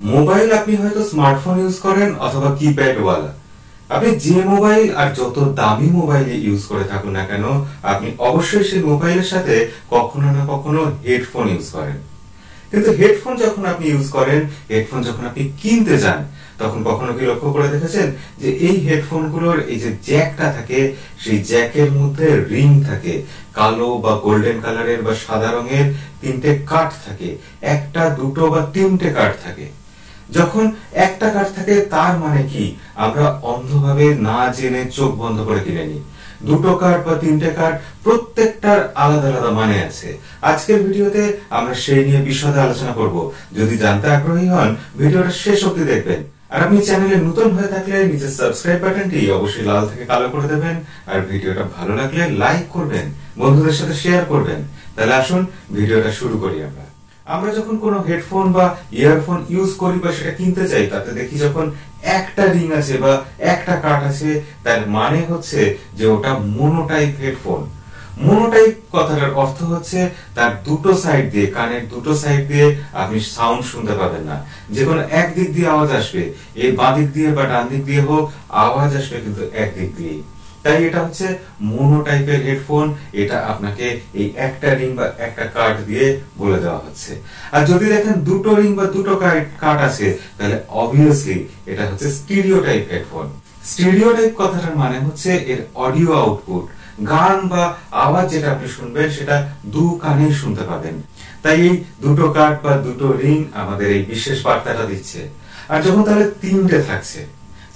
Mobile আপনি হয়তো smartphone use করেন অথবা কিপ্যাড ওয়ালা। আপনি যে মোবাইল আর যত দামি মোবাইল ইউজ করে থাকুন না কেন, আপনি অবশ্যই সেই মোবাইলের সাথে কখনো না কখনো হেডফোন ইউজ করেন। কিন্তু হেডফোন যখন আপনি ইউজ করেন, হেডফোন যখন আপনি কিনতে যান, তখন কখনো কি লক্ষ্য করে দেখেছেন যে এই হেডফোন গুলোর এই যে জ্যাকটা থাকে, সেই জ্যাকের মধ্যে রিং থাকে, কালো বা গোল্ডেন কালারের বা সাদা রঙের তিনটে কাঠ থাকে, একটা দুটো বা তিনটে কাঠ থাকে। যখন একটা কাঠ থাকে তার মানে কি, আমরা অন্ধভাবে না জেনে চোখ বন্ধ করে কিনে নিই। দুটো কাঠ বা তিনটে কাঠ প্রত্যেকটার আলাদা আলাদা মানে আছে। আজকের ভিডিওতে আমরা সেই নিয়ে বিশদে আলোচনা করব। যদি জানতে আগ্রহী হন, ভিডিওটা শেষ অবধি দেখবেন। আর আপনি চ্যানেলে নতুন হয়ে থাকলে নিচের সাবস্ক্রাইব বাটনটি অবশ্যই লাল থেকে কালো করে দেবেন। আর ভিডিওটা ভালো লাগলে লাইক করবেন, বন্ধুদের সাথে শেয়ার করবেন। তাহলে আসুন ভিডিওটা শুরু করি। আমরা যখন কোনো হেডফোন বা ইয়ারফোন ইউজ করি বা সেটা কিনতে চাই, তাতে দেখি যখন একটা রিং আছে বা একটা কাঠ আছে, তার মানে হচ্ছে যে ওটা মোনোটাইপ হেডফোন। মোনোটাইপ কথাটার অর্থ হচ্ছে তার দুটো সাইড দিয়ে, কানের দুটো সাইড দিয়ে আপনি সাউন্ড শুনতে পাবেন না। যে কোনো এক দিক দিয়ে আওয়াজ আসবে, এই বাঁ দিক দিয়ে বা ডান দিক দিয়ে হোক, আওয়াজ আসবে কিন্তু এক দিক দিয়েই। তাই এটা হচ্ছে মোনো টাইপের হেডফোন। এটা আপনাকে এই একটা রিং বা একটা কাঠ দিয়ে বলে দেওয়া হচ্ছে। আর যদি দেখেন দুটো রিং বা দুটো কাঠ আছে, তাহলে অবভিয়াসলি এটা হচ্ছে stereo type headphone. Stereo type কথাটার মানে হচ্ছে এর অডিও আউটপুট, গান বা আওয়াজ যেটা আপনি শুনবেন সেটা দু কানেই শুনতে পাবেন। তাই এই দুটো কাঠ বা দুটো রিং আমাদের এই বিশেষ বার্তাটা দিচ্ছে। আর যখন তাহলে তিনটে থাকছে,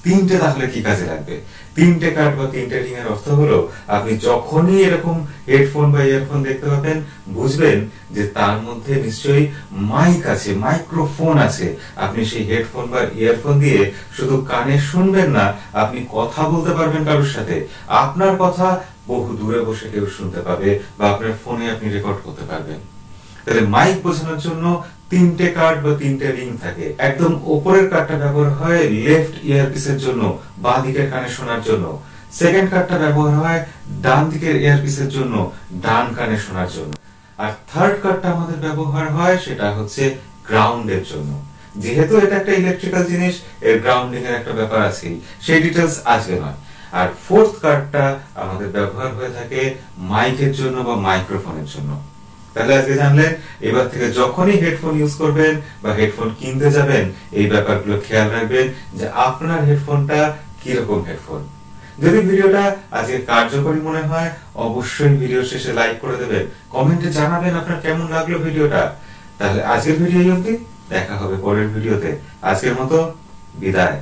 তিনটে তাহলে কি কাজে লাগবে? তিনটে কাঠ বা তিনটে রিং এর অর্থ হলো, আপনি যখনই এরকম হেডফোন বা ইয়ারফোন দেখতে পাবেন, বুঝবেন যে তার মধ্যে নিশ্চয়ই মাইক আছে, মাইক্রোফোন আছে। আপনি সেই হেডফোন বা ইয়ারফোন দিয়ে শুধু কানে শুনবেন না, আপনি কথা বলতে পারবেন কারোর সাথে। আপনার কথা বহু দূরে বসে কেউ শুনতে পাবে বা আপনার ফোনে আপনি রেকর্ড করতে পারবেন। তাহলে মাইক বোঝানোর জন্য তিনটে কাঠ বা তিনটে রিং থাকে। একদম উপরের কাঠটা ব্যবহার হয় লেফট ইয়ারপিসের জন্য, বাঁ দিকের কানে শোনার জন্য। সেকেন্ড কাঠটা ব্যবহার হয় ডান দিকের ইয়ারপিসের জন্য, ডান কানে শোনার জন্য। আর থার্ড কাঠটা আমাদের ব্যবহার হয় সেটা হচ্ছে গ্রাউন্ডের জন্য। যেহেতু এটা একটা ইলেকট্রিক্যাল জিনিস, এর গ্রাউন্ডিং এর একটা ব্যাপার আছে, সেই ডিটেলস আজকে নয়। আর ফোর্থ কাঠটা আমাদের ব্যবহার হয়ে থাকে মাইকের জন্য বা মাইক্রোফোনের জন্য। তাহলে আজকে জানলেন, এবার থেকে যখনই হেডফোন ইউজ করবেন বা হেডফোন কিনতে যাবেন, এই ব্যাপারগুলো খেয়াল রাখবেন যে আপনার হেডফোনটা কিরকম হেডফোন। যদি ভিডিওটা আজকে কার্যকরী মনে হয়, অবশ্যই ভিডিও শেষে লাইক করে দেবেন, কমেন্টে জানাবেন আপনার কেমন লাগলো ভিডিওটা। তাহলে আজকের ভিডিও অবধি, দেখা হবে পরের ভিডিওতে। আজকের মতো বিদায়।